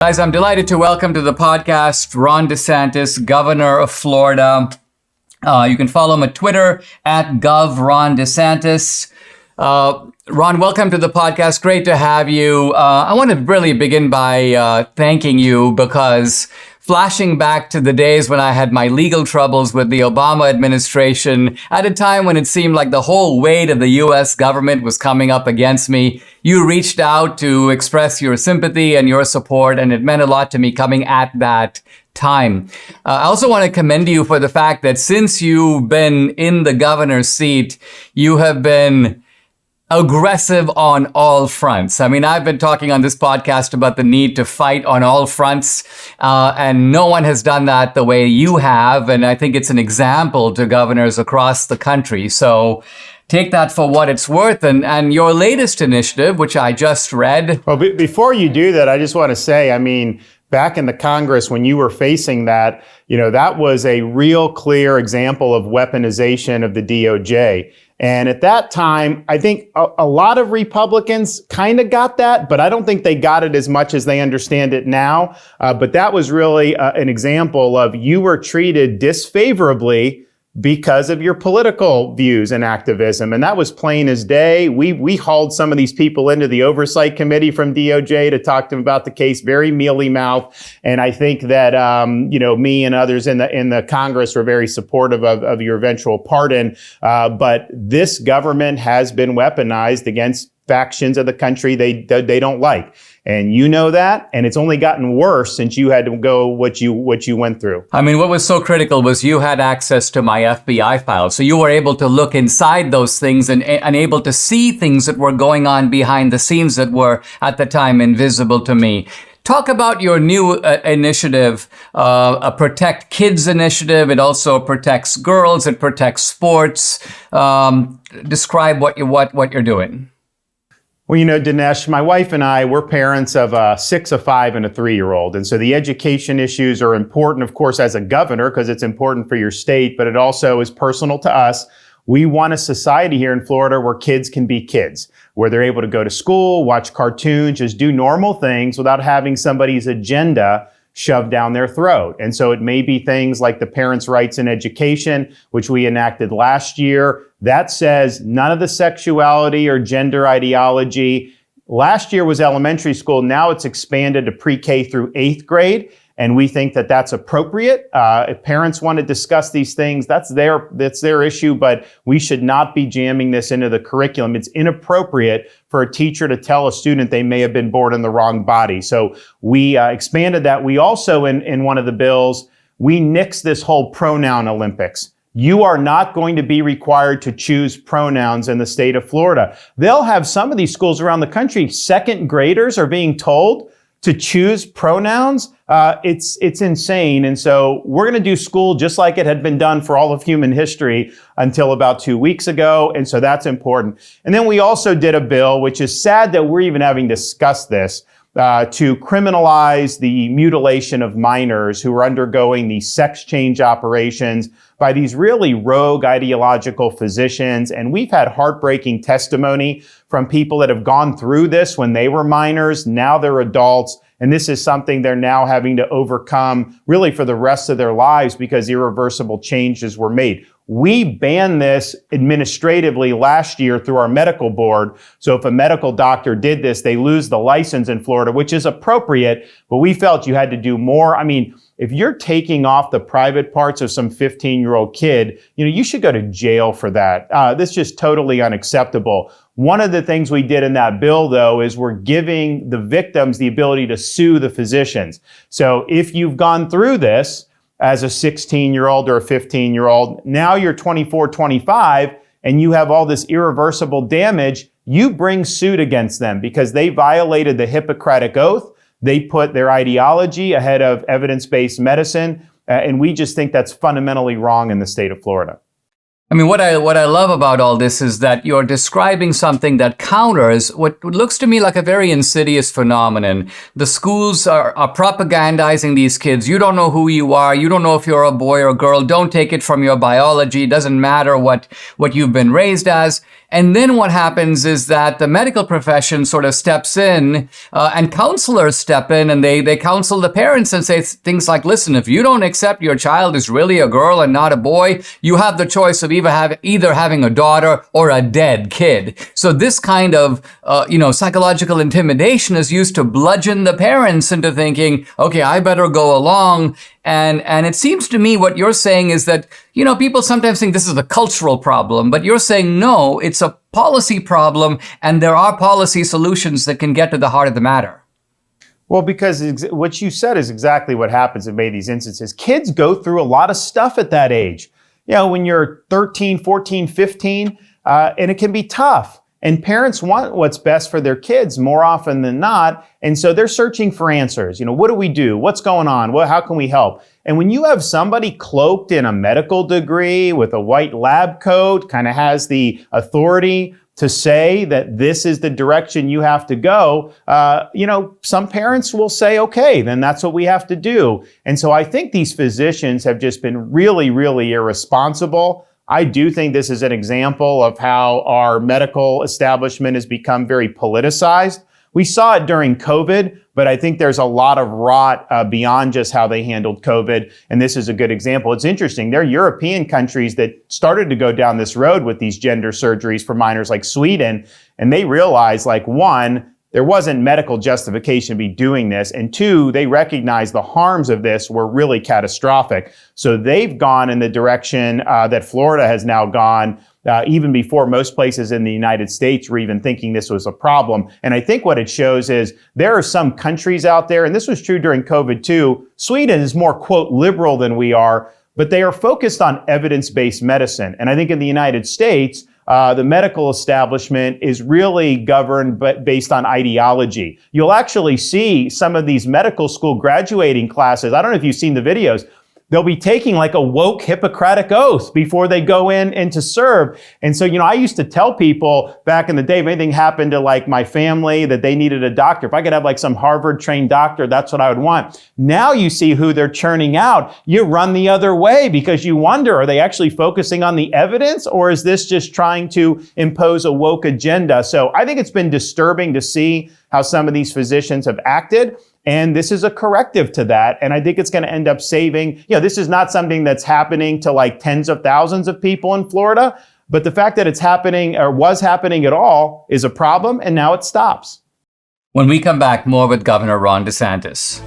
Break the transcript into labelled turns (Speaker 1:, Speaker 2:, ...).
Speaker 1: Guys, I'm delighted to welcome to the podcast Ron DeSantis, Governor of Florida. You can follow him at Twitter at GovRonDeSantis. Ron, welcome to the podcast. Great to have you. I want to really begin by thanking you because flashing back to the days when I had my legal troubles with the Obama administration, at a time when it seemed like the whole weight of the U.S. government was coming up against me, you reached out to express your sympathy and your support, and it meant a lot to me coming at that time. I also want to commend you for the fact that since you've been in the governor's seat, you have been aggressive on all fronts. I mean, I've been talking on this podcast about the need to fight on all fronts, and no one has done that the way you have. And I think it's an example to governors across the country. So take that for what it's worth. And your latest initiative, which I just read.
Speaker 2: Well, before you do that, I just want to say, I mean, back in the Congress, when you were facing that, that was a real clear example of weaponization of the DOJ. And at that time, I think a lot of Republicans kind of got that, but I don't think they got it as much as they understand it now. But that was really an example of you were treated disfavorably because of your political views and activism. And that was plain as day. We hauled some of these people into the oversight committee from DOJ to talk to them about the case, very mealy-mouthed. And I think that, me and others in the Congress were very supportive of your eventual pardon. But this government has been weaponized against factions of the country they don't like. And you know that, and it's only gotten worse since you had to go what you went through.
Speaker 1: I mean, what was so critical was you had access to my FBI files. So you were able to look inside those things and able to see things that were going on behind the scenes that were at the time invisible to me. Talk about your new initiative, a Protect Kids initiative. It also protects girls. It protects sports. Describe what you're doing.
Speaker 2: Well, Dinesh, my wife and I, we're parents of a 6, a 5, and a 3-year-old. And so the education issues are important, of course, as a governor, because it's important for your state, but it also is personal to us. We want a society here in Florida where kids can be kids, where they're able to go to school, watch cartoons, just do normal things without having somebody's agenda shoved down their throat. And so it may be things like the Parents' Rights in Education, which we enacted last year. That says none of the sexuality or gender ideology. Last year was elementary school. Now it's expanded to pre-K through 8th grade. And we think that that's appropriate. If parents want to discuss these things, that's their issue, but we should not be jamming this into the curriculum. It's inappropriate for a teacher to tell a student they may have been born in the wrong body. So we expanded that. We also, in one of the bills, we nixed this whole pronoun Olympics. You are not going to be required to choose pronouns in the state of Florida. They'll have some of these schools around the country, second graders are being told to choose pronouns. It's insane. And so we're going to do school just like it had been done for all of human history until about 2 weeks ago. And so that's important. And then we also did a bill, which is sad that we're even having discussed this, to criminalize the mutilation of minors who are undergoing these sex change operations by these really rogue ideological physicians. And we've had heartbreaking testimony from people that have gone through this when they were minors. Now they're adults. And this is something they're now having to overcome really for the rest of their lives because irreversible changes were made. We banned this administratively last year through our medical board. So if a medical doctor did this, they lose the license in Florida, which is appropriate, but we felt you had to do more. I mean, if you're taking off the private parts of some 15-year-old kid, you should go to jail for that. This is just totally unacceptable. One of the things we did in that bill, though, is we're giving the victims the ability to sue the physicians. So if you've gone through this as a 16-year-old or a 15-year-old, now you're 24, 25, and you have all this irreversible damage, you bring suit against them because they violated the Hippocratic Oath. They put their ideology ahead of evidence-based medicine, and we just think that's fundamentally wrong in the state of Florida.
Speaker 1: I mean, what I love about all this is that you're describing something that counters what looks to me like a very insidious phenomenon. The schools are propagandizing these kids. You don't know who you are. You don't know if you're a boy or a girl. Don't take it from your biology. It doesn't matter what you've been raised as. And then what happens is that the medical profession sort of steps in and counselors step in and they counsel the parents and say things like, listen, if you don't accept your child is really a girl and not a boy, you have the choice of either having a daughter or a dead kid. So this kind of, psychological intimidation is used to bludgeon the parents into thinking, okay, I better go along. And it seems to me what you're saying is that, people sometimes think this is a cultural problem, but you're saying, no, it's a policy problem, and there are policy solutions that can get to the heart of the matter.
Speaker 2: Well, because what you said is exactly what happens in many of these instances. Kids go through a lot of stuff at that age. When you're 13, 14, 15, and it can be tough. And parents want what's best for their kids more often than not. And so they're searching for answers. What do we do? What's going on? How can we help? And when you have somebody cloaked in a medical degree with a white lab coat, kind of has the authority to say that this is the direction you have to go, some parents will say, okay, then that's what we have to do. And so I think these physicians have just been really, really irresponsible. I do think this is an example of how our medical establishment has become very politicized. We saw it during COVID, but I think there's a lot of rot beyond just how they handled COVID. And this is a good example. It's interesting. There are European countries that started to go down this road with these gender surgeries for minors, like Sweden. And they realized, one, there wasn't medical justification to be doing this. And two, they recognized the harms of this were really catastrophic. So they've gone in the direction that Florida has now gone, even before most places in the United States were even thinking this was a problem. And I think what it shows is there are some countries out there, and this was true during COVID too. Sweden is more, quote, liberal than we are, but they are focused on evidence-based medicine. And I think in the United States, the medical establishment is really governed based on ideology. You'll actually see some of these medical school graduating classes. I don't know if you've seen the videos. They'll be taking like a woke Hippocratic oath before they go in and to serve. And so, I used to tell people back in the day, if anything happened to like my family that they needed a doctor, if I could have like some Harvard trained doctor, that's what I would want. Now you see who they're churning out. You run the other way because you wonder, are they actually focusing on the evidence, or is this just trying to impose a woke agenda? So I think it's been disturbing to see how some of these physicians have acted. And this is a corrective to that. And I think it's going to end up saving, this is not something that's happening to like tens of thousands of people in Florida, but the fact that it's happening or was happening at all is a problem. And now it stops.
Speaker 1: When we come back, more with Governor Ron DeSantis.